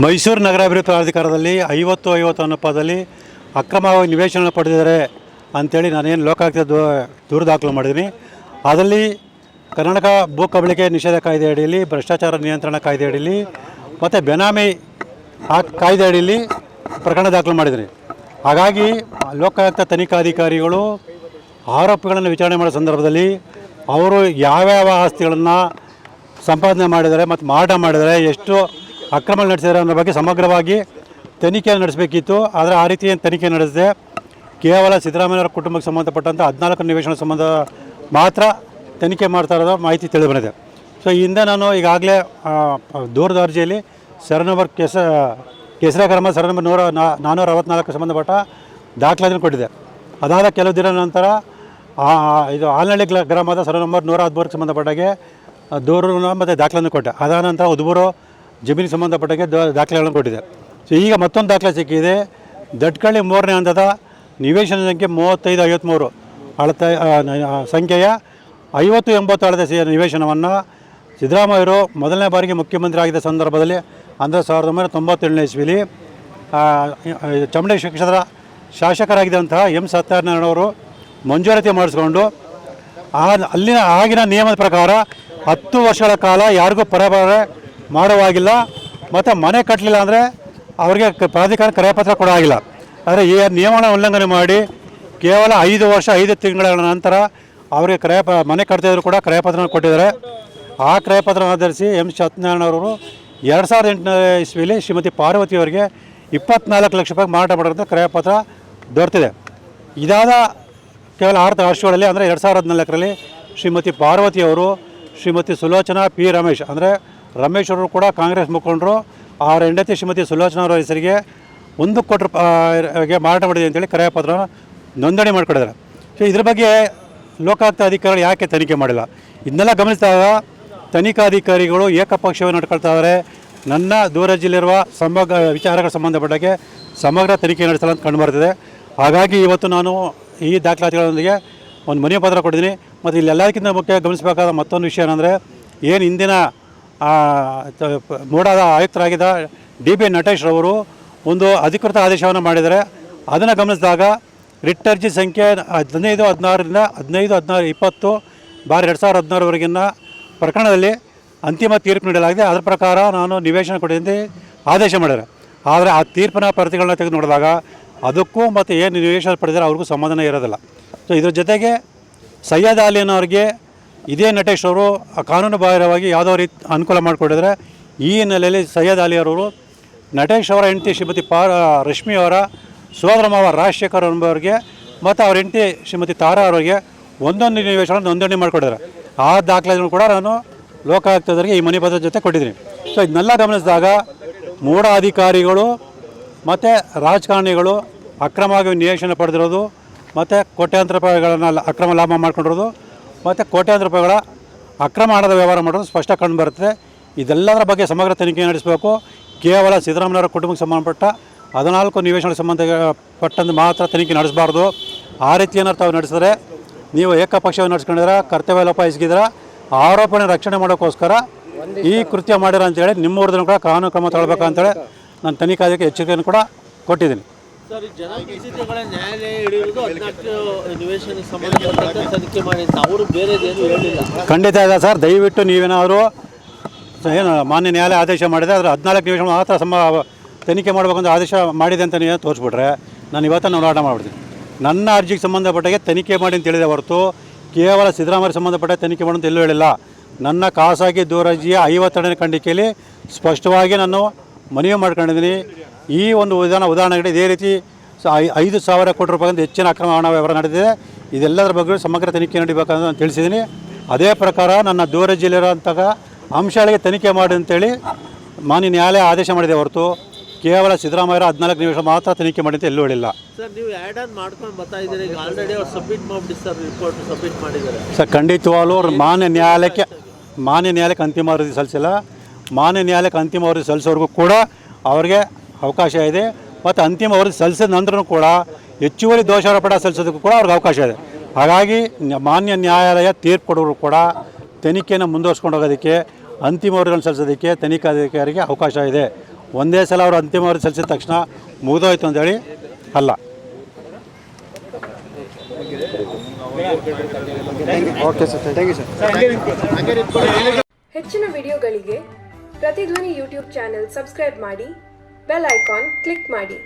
ಮೈಸೂರು ನಗರಾಭಿವೃದ್ಧಿ ಪ್ರಾಧಿಕಾರದಲ್ಲಿ 50 ಅನುಪಾತದಲ್ಲಿ ಅಕ್ರಮವಾಗಿ ನಿವೇಶನ ಪಡೆದಿದ್ದಾರೆ ಅಂಥೇಳಿ ನಾನೇನು ಲೋಕಾಯುಕ್ತ ದೂರು ದಾಖಲು ಮಾಡಿದ್ದೀನಿ. ಅದರಲ್ಲಿ ಕರ್ನಾಟಕ ಭೂ ಕಬಳಿಕೆ ನಿಷೇಧ ಕಾಯ್ದೆ ಅಡಿಯಲ್ಲಿ, ಭ್ರಷ್ಟಾಚಾರ ನಿಯಂತ್ರಣ ಕಾಯ್ದೆ ಅಡಿಯಲ್ಲಿ ಮತ್ತು ಬೆನಾಮಿ ಕಾಯ್ದೆ ಅಡಿಯಲ್ಲಿ ಪ್ರಕರಣ ದಾಖಲು ಮಾಡಿದ್ದೀನಿ. ಹಾಗಾಗಿ ಲೋಕಾಯುಕ್ತ ತನಿಖಾಧಿಕಾರಿಗಳು ಆರೋಪಿಗಳನ್ನು ವಿಚಾರಣೆ ಮಾಡೋ ಸಂದರ್ಭದಲ್ಲಿ ಅವರು ಯಾವ್ಯಾವ ಆಸ್ತಿಗಳನ್ನು ಸಂಪಾದನೆ ಮಾಡಿದ್ದಾರೆ ಮತ್ತು ಮಾರಾಟ ಮಾಡಿದ್ದಾರೆ, ಎಷ್ಟು ಅಕ್ರಮ ನಡೆಸಿದ್ದಾರೆ ಅನ್ನೋ ಬಗ್ಗೆ ಸಮಗ್ರವಾಗಿ ತನಿಖೆ ನಡೆಸಬೇಕಿತ್ತು. ಆದರೆ ಆ ರೀತಿ ಏನು ತನಿಖೆ ನಡೆಸಿದೆ, ಕೇವಲ ಸಿದ್ದರಾಮಯ್ಯವರ ಕುಟುಂಬಕ್ಕೆ ಸಂಬಂಧಪಟ್ಟಂಥ 14 ನಿವೇಶನ ಸಂಬಂಧ ಮಾತ್ರ ತನಿಖೆ ಮಾಡ್ತಾ ಇರೋದು ಮಾಹಿತಿ ತಿಳಿದು ಬಂದಿದೆ. ಸೊ ಈ ಹಿಂದೆ ನಾನು ಈಗಾಗಲೇ ದೂರದ ಅರ್ಜಿಯಲ್ಲಿ ಸರ್ ನಂಬರ್ ಕೆಸರೆ ಕ್ರಮ ಸರ್ ನಂಬರ್ 464 ಸಂಬಂಧಪಟ್ಟ ದಾಖಲಾತಿಯನ್ನು ಕೊಟ್ಟಿದೆ. ಅದಾದ ಕೆಲವು ದಿನ ನಂತರ ಇದು ಆಲ್ನಳ್ಳಿ ಗ್ರಾಮದ ಸರ್ ನಂಬರ್ 113 ಸಂಬಂಧಪಟ್ಟಾಗೆ ದೂರನ್ನು ಮತ್ತು ದಾಖಲೆಯನ್ನು ಕೊಟ್ಟೆ. ಅದಾದ ನಂತರ ಉದುಬೂರು ಜಮೀನಿಗೆ ಸಂಬಂಧಪಟ್ಟಾಗೆ ದಾಖಲೆಗಳನ್ನು ಕೊಟ್ಟಿದೆ. ಸೊ ಈಗ ಮತ್ತೊಂದು ದಾಖಲೆ ಸಿಕ್ಕಿದೆ. ದಟ್ಕಳ್ಳಿ 3ನೇ ಹಂತದ ನಿವೇಶನ ಸಂಖ್ಯೆ 3553 ಸಂಖ್ಯೆಯ 50-80 ಅಳತೆ ನಿವೇಶನವನ್ನು ಸಿದ್ದರಾಮಯ್ಯರು ಮೊದಲನೇ ಬಾರಿಗೆ ಮುಖ್ಯಮಂತ್ರಿ ಆಗಿದ್ದ ಸಂದರ್ಭದಲ್ಲಿ ಅಂದರೆ 1997ನೇ ಇಸ್ವಿಲಿ ಚಾಮುಂಡೇಶ್ವರಿ ಕ್ಷೇತ್ರದ ಶಾಸಕರಾಗಿದ್ದಂತಹ ಎಂ ಸತ್ಯನಾರಾಯಣವರು ಮಂಜೂರಾತಿ ಮಾಡಿಸ್ಕೊಂಡು ಅಲ್ಲಿನ ಆಗಿನ ನಿಯಮದ ಪ್ರಕಾರ 10 ವರ್ಷಗಳ ಕಾಲ ಯಾರಿಗೂ ಪರಭಾರ ಮಾಡುವಾಗಿಲ್ಲ ಮತ್ತು ಮನೆ ಕಟ್ಟಲಿಲ್ಲ ಅಂದರೆ ಅವರಿಗೆ ಪ್ರಾಧಿಕಾರ ಕರೆಪತ್ರ ಕೊಡೋವಾಗಿಲ್ಲ. ಆದರೆ ಈ ನಿಯಮನ ಉಲ್ಲಂಘನೆ ಮಾಡಿ ಕೇವಲ 5 ವರ್ಷ 5 ತಿಂಗಳ ನಂತರ ಅವರಿಗೆ ಮನೆ ಕಟ್ತಿದ್ರು ಕೂಡ ಕ್ರಯಪತ್ರ ಕೊಟ್ಟಿದ್ದಾರೆ. ಆ ಕ್ರಯಪತ್ರ ಆಧರಿಸಿ ಎಂ ಸತ್ಯನಾರಾಯಣವರು 2008ನೇ ಇಸ್ವಿಲಿ ಶ್ರೀಮತಿ ಪಾರ್ವತಿಯವರಿಗೆ 24 ಲಕ್ಷ ರೂಪಾಯಿ ಮಾರಾಟ ಮಾಡೋಂಥ ಕ್ರಯಪತ್ರ ದೊರೆತಿದೆ. ಇದಾದ ಕೇವಲ 6 ವರ್ಷಗಳಲ್ಲಿ ಅಂದರೆ 2014ರಲ್ಲಿ ಶ್ರೀಮತಿ ಪಾರ್ವತಿಯವರು ಶ್ರೀಮತಿ ಸುಲೋಚನಾ ಪಿ ರಮೇಶ್ ಅಂದರೆ ರಮೇಶ್ ಅವರು ಕೂಡ ಕಾಂಗ್ರೆಸ್ ಮುಖಂಡರು, ಅವರ ಹೆಂಡತಿ ಶ್ರೀಮತಿ ಸುಲೋಚನಾ ಅವರ ಹೆಸರಿಗೆ 1 ಕೋಟಿ ರೂಪಾಯಿಗೆ ಮಾರಾಟ ಮಾಡಿದೆ ಅಂತೇಳಿ ಕ್ರಯಪತ್ರ ನೋಂದಣಿ ಮಾಡಿಕೊಂಡಿದ್ದಾರೆ. ಸೊ ಇದ್ರ ಬಗ್ಗೆ ಲೋಕಾಯುಕ್ತ ಅಧಿಕಾರಿಗಳು ಯಾಕೆ ತನಿಖೆ ಮಾಡಿಲ್ಲ? ಇದನ್ನೆಲ್ಲ ಗಮನಿಸಿದಾಗ ತನಿಖಾಧಿಕಾರಿಗಳು ಏಕಪಕ್ಷವಾಗಿ ನಡ್ಕೊಳ್ತಾ ಇದ್ದಾರೆ. ನನ್ನ ದೂರದಲ್ಲಿರುವ ವಿಚಾರಗಳ ಸಂಬಂಧಪಟ್ಟಾಗೆ ಸಮಗ್ರ ತನಿಖೆ ನಡೆಸಲು ಅಂತ ಕಂಡುಬರ್ತಿದೆ. ಹಾಗಾಗಿ ಇವತ್ತು ನಾನು ಈ ದಾಖಲಾತಿಗಳೊಂದಿಗೆ ಒಂದು ಮನವಿ ಪತ್ರ ಕೊಟ್ಟಿದ್ದೀನಿ. ಮತ್ತು ಇಲ್ಲೆಲ್ಲದಕ್ಕಿಂತ ಮುಖ್ಯ ಗಮನಿಸಬೇಕಾದ ಮತ್ತೊಂದು ವಿಷಯ ಏನಂದರೆ, ಏನು ಇಂದಿನ ಮೂಡಾದ ಆಯುಕ್ತರಾಗಿದ್ದ ಡಿ ಬಿ ನಟೇಶ್ ರವರು ಒಂದು ಅಧಿಕೃತ ಆದೇಶವನ್ನು ಮಾಡಿದ್ದಾರೆ. ಅದನ್ನು ಗಮನಿಸಿದಾಗ ರಿಟ್ ಅರ್ಜಿ ಸಂಖ್ಯೆ 15/16ರಿಂದ 15/16/2016ವರೆಗಿನ ಪ್ರಕರಣದಲ್ಲಿ ಅಂತಿಮ ತೀರ್ಪು ನೀಡಲಾಗಿದೆ. ಅದರ ಪ್ರಕಾರ ನಾನು ನಿವೇಶನ ಕೊಟ್ಟಿದ್ದೆ ಆದೇಶ ಮಾಡಿದ್ದಾರೆ. ಆದರೆ ಆ ತೀರ್ಪಿನ ಪ್ರತಿಗಳನ್ನ ತೆಗೆದು ನೋಡಿದಾಗ ಅದಕ್ಕೂ ಮತ್ತು ಏನು ನಿವೇಶನ ಪಡೆದರೆ ಅವ್ರಿಗೂ ಸಂಬಂಧನ ಇರೋದಿಲ್ಲ. ಸೊ ಇದ್ರ ಜೊತೆಗೆ ಸೈಯದ್ ಅಲಿನವ್ರಿಗೆ ಇದೇ ನಟೇಶ್ ಅವರು ಕಾನೂನು ಬಾಹಿರವಾಗಿ ಯಾವುದೋ ರೀತಿ ಅನುಕೂಲ ಮಾಡಿಕೊಟ್ಟಿದ್ದಾರೆ. ಈ ಹಿನ್ನೆಲೆಯಲ್ಲಿ ಸೈಯದ್ ಅಲಿ ಅವರು ನಟೇಶ್ ಅವರ ಹೆಂಡತಿ ಶ್ರೀಮತಿ ರಶ್ಮಿ ಅವರ ಸೋದರ ಮಾವ ರಾಜಶೇಖರ್ ಎಂಬವರಿಗೆ ಮತ್ತು ಅವರ ಹೆಂಡತಿ ಶ್ರೀಮತಿ ತಾರಾ ಅವರಿಗೆ ಒಂದೊಂದು ನಿವೇಶನ ನೋಂದಣಿ ಮಾಡಿಕೊಟ್ಟಿದ್ದಾರೆ. ಆ ದಾಖಲೆಗಳನ್ನು ಕೂಡ ನಾನು ಲೋಕಾಯುಕ್ತದವರಿಗೆ ಈ ಮನೆ ಪತ್ರದ ಜೊತೆ ಕೊಟ್ಟಿದ್ದೀನಿ. ಸೊ ಇದನ್ನೆಲ್ಲ ಗಮನಿಸಿದಾಗ ಮೂಢ ಅಧಿಕಾರಿಗಳು ಮತ್ತು ರಾಜಕಾರಣಿಗಳು ಅಕ್ರಮವಾಗಿ ನಿವೇಶನ ಪಡೆದಿರೋದು ಮತ್ತು ಕೋಟ್ಯಾಂತರ ರೂಪಾಯಿಗಳನ್ನು ಅಕ್ರಮ ಲಾಭ ಮಾಡ್ಕೊಂಡಿರೋದು ಮತ್ತು ಕೋಟ್ಯಾಂತರ ರೂಪಾಯಿಗಳ ಅಕ್ರಮ ಹಣದ ವ್ಯವಹಾರ ಮಾಡೋದು ಸ್ಪಷ್ಟ ಕಂಡು ಬರ್ತದೆ. ಇದೆಲ್ಲದರ ಬಗ್ಗೆ ಸಮಗ್ರ ತನಿಖೆ ನಡೆಸಬೇಕು. ಕೇವಲ ಸಿದ್ದರಾಮಯ್ಯವರ ಕುಟುಂಬಕ್ಕೆ ಸಂಬಂಧಪಟ್ಟ 14 ನಿವೇಶನ ಸಂಬಂಧಪಟ್ಟಂತೆ ಮಾತ್ರ ತನಿಖೆ ನಡೆಸಬಾರ್ದು. ಆ ರೀತಿ ಏನಾರು ತಾವು ನಡೆಸಿದ್ರೆ ನೀವು ಏಕಪಕ್ಷವಾಗಿ ನಡೆಸ್ಕೊಂಡಿದ್ರೆ ಕರ್ತವ್ಯ ಲೋಪ ಎಸಗಿದ್ರೆ ಆರೋಪಣೆ ರಕ್ಷಣೆ ಮಾಡೋಕ್ಕೋಸ್ಕರ ಈ ಕೃತ್ಯ ಮಾಡಿರ ಅಂತೇಳಿ ನಿಮ್ಮ ವಿರುದ್ಧ ಕೂಡ ಕಾನೂನು ಕ್ರಮ ತಗೊಳ್ಬೇಕಂತೇಳಿ ನಾನು ತನಿಖಾಧಿಕಾರಿಗೆ ಎಚ್ಚರಿಕೆಯನ್ನು ಕೂಡ ಕೊಟ್ಟಿದ್ದೀನಿ. ಸರ್, ಜನಪ್ರತಿನಿಧಿಗಳ ನ್ಯಾಯಾಲಯ ಹಿಡಿಯುವುದು 14 ನಿವೇಶನ ಸಂಬಂಧಪಟ್ಟಂತೆ ತನಿಖೆ ಮಾಡಿ ಅಂತ ಅವರು ಬೇರೆದೇನು ಹೇಳಿಲ್ಲ. ಖಂಡಿತ ಇದೆ ಸರ್. ದಯವಿಟ್ಟು ನೀವೇನಾದರೂ ಏನು ಮಾನ್ಯ ನ್ಯಾಯಾಲಯ ಆದೇಶ ಮಾಡಿದೆ ಆದರೆ 14 ನಿವೇಶನ ಮಾತ್ರ ತನಿಖೆ ಮಾಡಬೇಕಂತ ಆದೇಶ ಮಾಡಿದೆ ಅಂತ ನೀವು ತೋರಿಸ್ಬಿಟ್ರೆ ನಾನು ಇವತ್ತು ಹೋರಾಟ ಮಾಡಿಬಿಡ್ತೀನಿ. ನನ್ನ ಅರ್ಜಿಗೆ ಸಂಬಂಧಪಟ್ಟಾಗೆ ತನಿಖೆ ಮಾಡಿ ಅಂತ ಹೇಳಿದೆ ಹೊರತು ಕೇವಲ ಸಿದ್ದರಾಮಯ್ಯ ಸಂಬಂಧಪಟ್ಟ ತನಿಖೆ ಮಾಡೋಂತ ಎಲ್ಲೂ ಹೇಳಿಲ್ಲ. ನನ್ನ ಖಾಸಗಿ ದೂರರ್ಜಿಯ 52ನೇ ಖಂಡಿಕೆಯಲ್ಲಿ ಸ್ಪಷ್ಟವಾಗಿ ನಾನು ಮನವಿ ಮಾಡ್ಕೊಂಡಿದ್ದೀನಿ. ಈ ಒಂದು ಉದಾಹರಣೆಗೆ ಇದೇ ರೀತಿ 5,000 ಕೋಟಿ ರೂಪಾಯಿಗಿಂತ ಹೆಚ್ಚಿನ ಅಕ್ರಮ ಹಣ ವ್ಯವಹಾರ ನಡೆದಿದೆ. ಇದೆಲ್ಲದರ ಬಗ್ಗೆ ಸಮಗ್ರ ತನಿಖೆ ನಡೀಬೇಕಂತ ನಾನು ತಿಳಿಸಿದ್ದೀನಿ. ಅದೇ ಪ್ರಕಾರ ನನ್ನ ದೂರಜಿಯಲ್ಲಿರೋಂತಹ ಅಂಶಗಳಿಗೆ ತನಿಖೆ ಮಾಡಿ ಅಂತೇಳಿ ಮಾನ್ಯ ನ್ಯಾಯಾಲಯ ಆದೇಶ ಮಾಡಿದೆ ಹೊರತು ಕೇವಲ ಸಿದ್ದರಾಮಯ್ಯ 14 ನಿವೇಶನ ಮಾತ್ರ ತನಿಖೆ ಮಾಡಿ ಅಂತ ಎಲ್ಲೂ ಹೇಳಿಲ್ಲ. ಸರ್, ನೀವು ಆ್ಯಡ್ ಆನ್ ಮಾಡ್ಕೊಂಡು ಬರ್ತಾ ಇದ್ದೀರಿ. ಈಗ ಆಲ್ರೆಡಿ ಅವ್ರು ಸಬ್ಮಿಟ್ ಮಾಡಿಬಿಟ್ಟು ಸರ್ ರಿಪೋರ್ಟ್ ಸಬ್ಮಿಟ್ ಮಾಡಿದ್ದಾರೆ. ಸರ್, ಖಂಡಿತವಾಗ್ಲೂ ಮಾನ್ಯ ನ್ಯಾಯಾಲಯಕ್ಕೆ ಅಂತಿಮ ವರದಿ ಸಲ್ಲಿಸಿಲ್ಲ. ಮಾನ್ಯ ನ್ಯಾಯಾಲಯಕ್ಕೆ ಅಂತಿಮ ವರದಿ ಸಲ್ಲಿಸೋರ್ಗೂ ಕೂಡ ಅವರಿಗೆ ಅವಕಾಶ ಇದೆ. ಮತ್ತು ಅಂತಿಮ ವರದಿ ಸಲ್ಲಿಸಿದ ನಂತರನೂ ಕೂಡ ಹೆಚ್ಚುವರಿ ದೋಷಾರೋಪಣ ಸಲ್ಲಿಸೋದಕ್ಕೂ ಕೂಡ ಅವ್ರಿಗೆ ಅವಕಾಶ ಇದೆ. ಹಾಗಾಗಿ ಮಾನ್ಯ ನ್ಯಾಯಾಲಯ ತೀರ್ಪು ಕೊಡೋರು ಕೂಡ ತನಿಖೆಯನ್ನು ಮುಂದುವರ್ಸ್ಕೊಂಡು ಹೋಗೋದಕ್ಕೆ ಅಂತಿಮ ವರದಿಗಳನ್ನು ಸಲ್ಲಿಸೋದಕ್ಕೆ ತನಿಖಾಧಿಕಾರಿಗೆ ಅವಕಾಶ ಇದೆ. ಒಂದೇ ಸಲ ಅವರು ಅಂತಿಮ ವರದಿ ಸಲ್ಲಿಸಿದ ತಕ್ಷಣ ಮುಗಿದೋಯ್ತು ಅಂತೇಳಿ ಅಲ್ಲ. ಹೆಚ್ಚಿನ ವಿಡಿಯೋಗಳಿಗೆ ಪ್ರತಿಧ್ವನಿ ಯೂಟ್ಯೂಬ್ ಚಾನೆಲ್ ಸಬ್ಸ್ಕ್ರೈಬ್ ಮಾಡಿ, ಬೆಲ್ ಐಕಾನ್ ಕ್ಲಿಕ್ ಮಾಡಿ.